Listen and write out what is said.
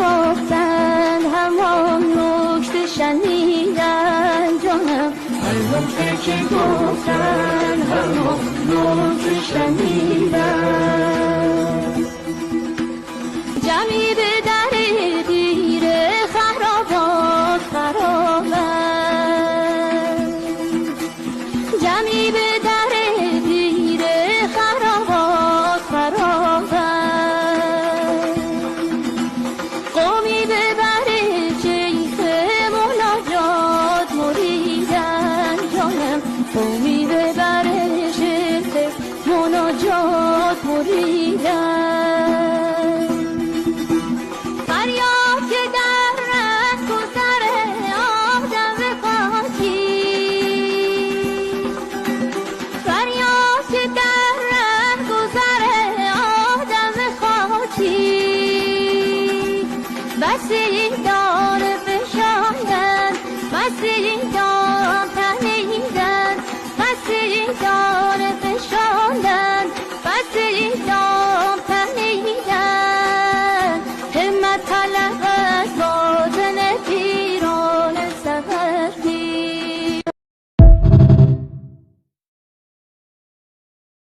گفتن همان نکته شنیدن جانم، هر نکته که گفتن همان نکته شنیدن. جمعی به در دیر خرابات خرابند، جمعی به در دیر خرابات خرابند، قومی به بر شیخ مناجات مریدن جانم، قومی به بر شیخ مناجات مریدن. فریاد که در رهگذر آدم خاکی، فریاد که در رهگذر آدم خاکی، بسی دار فشاندن، بسی دار تنیدن، بسی دار